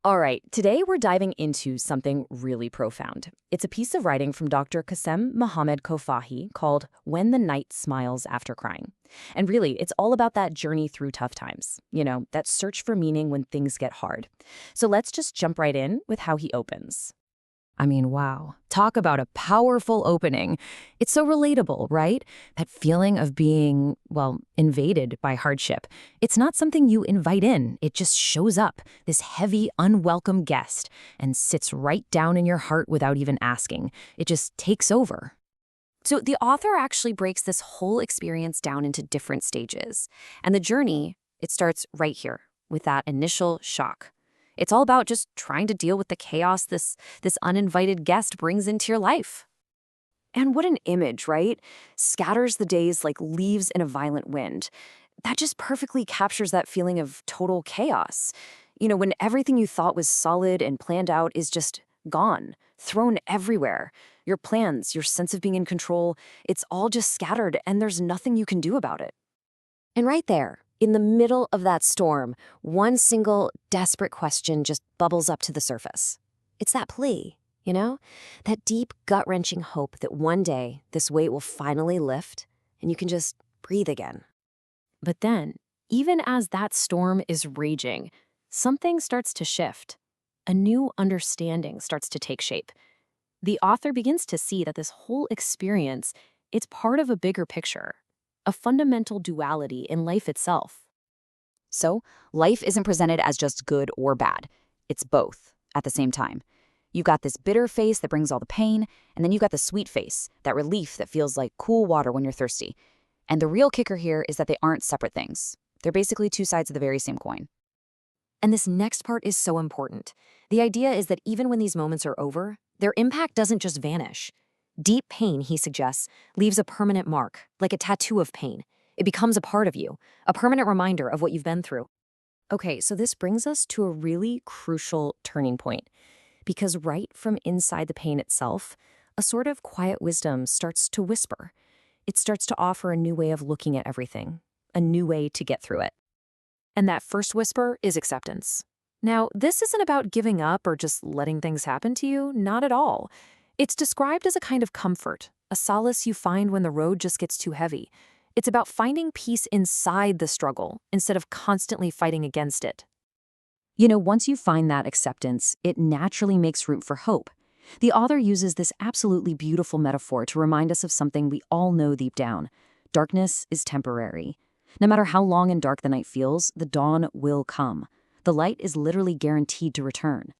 All right, today we're diving into something really profound. It's a piece of writing from Dr. Qasem Mohammed Koufahi called When the Night Smiles After Crying. And really, it's all about that journey through tough times, that search for meaning when things get hard. So let's just jump right in with how he opens. I mean, wow. Talk about a powerful opening. It's so relatable, right? That feeling of being, well, invaded by hardship. It's not something you invite in. It just shows up, this heavy, unwelcome guest, and sits right down in your heart without even asking. It just takes over. So the author actually breaks this whole experience down into different stages. And the journey, it starts right here with that initial shock. It's all about just trying to deal with the chaos this uninvited guest brings into your life. And what an image, right? Scatters the days like leaves in a violent wind. That just perfectly captures that feeling of total chaos. When everything you thought was solid and planned out is just gone, thrown everywhere. Your plans, your sense of being in control, it's all just scattered and there's nothing you can do about it. And right there, in the middle of that storm, one single desperate question just bubbles up to the surface. It's that plea, that deep, gut-wrenching hope that one day this weight will finally lift and you can just breathe again. But then, even as that storm is raging, something starts to shift. A new understanding starts to take shape. The author begins to see that this whole experience, it's part of a bigger picture, a fundamental duality in life itself. So, life isn't presented as just good or bad. It's both at the same time. You've got this bitter face that brings all the pain, and then you've got the sweet face, that relief that feels like cool water when you're thirsty. And the real kicker here is that they aren't separate things. They're basically two sides of the very same coin. And this next part is so important. The idea is that even when these moments are over, their impact doesn't just vanish. Deep pain, he suggests, leaves a permanent mark, like a tattoo of pain. It becomes a part of you, a permanent reminder of what you've been through. Okay, so this brings us to a really crucial turning point, because right from inside the pain itself, a sort of quiet wisdom starts to whisper. It starts to offer a new way of looking at everything, a new way to get through it. And that first whisper is acceptance. Now, this isn't about giving up or just letting things happen to you, not at all. It's described as a kind of comfort, a solace you find when the road just gets too heavy. It's about finding peace inside the struggle instead of constantly fighting against it. Once you find that acceptance, it naturally makes room for hope. The author uses this absolutely beautiful metaphor to remind us of something we all know deep down. Darkness is temporary. No matter how long and dark the night feels, the dawn will come. The light is literally guaranteed to return.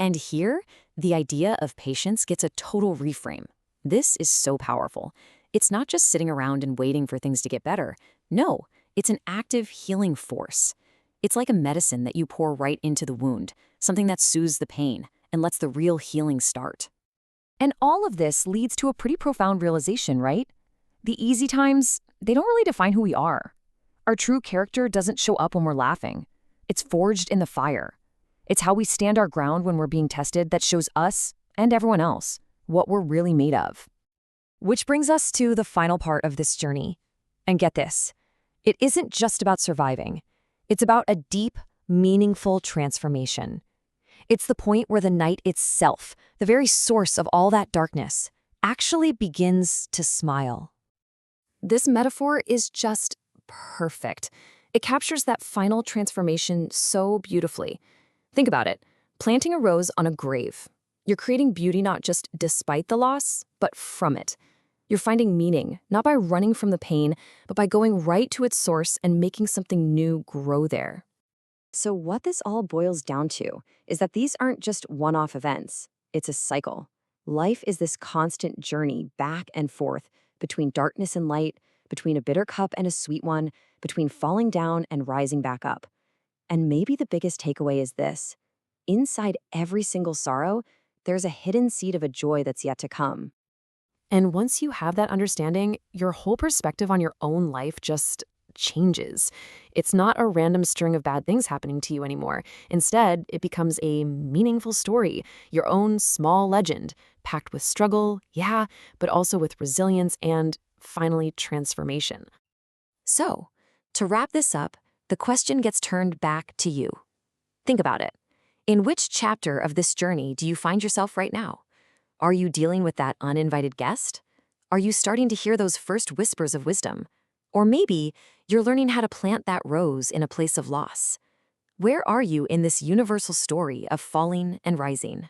And here, the idea of patience gets a total reframe. This is so powerful. It's not just sitting around and waiting for things to get better. No, it's an active healing force. It's like a medicine that you pour right into the wound, something that soothes the pain and lets the real healing start. And all of this leads to a pretty profound realization, right? The easy times, they don't really define who we are. Our true character doesn't show up when we're laughing. It's forged in the fire. It's how we stand our ground when we're being tested that shows us, and everyone else, what we're really made of. Which brings us to the final part of this journey. And get this, it isn't just about surviving. It's about a deep, meaningful transformation. It's the point where the night itself, the very source of all that darkness, actually begins to smile. This metaphor is just perfect. It captures that final transformation so beautifully. Think about it. Planting a rose on a grave. You're creating beauty not just despite the loss, but from it. You're finding meaning, not by running from the pain, but by going right to its source and making something new grow there. So what this all boils down to is that these aren't just one-off events. It's a cycle. Life is this constant journey back and forth between darkness and light, between a bitter cup and a sweet one, between falling down and rising back up. And maybe the biggest takeaway is this. Inside every single sorrow, there's a hidden seed of a joy that's yet to come. And once you have that understanding, your whole perspective on your own life just changes. It's not a random string of bad things happening to you anymore. Instead, it becomes a meaningful story, your own small legend, packed with struggle, yeah, but also with resilience and, finally, transformation. So, to wrap this up, the question gets turned back to you. Think about it. In which chapter of this journey do you find yourself right now? Are you dealing with that uninvited guest? Are you starting to hear those first whispers of wisdom? Or maybe you're learning how to plant that rose in a place of loss. Where are you in this universal story of falling and rising?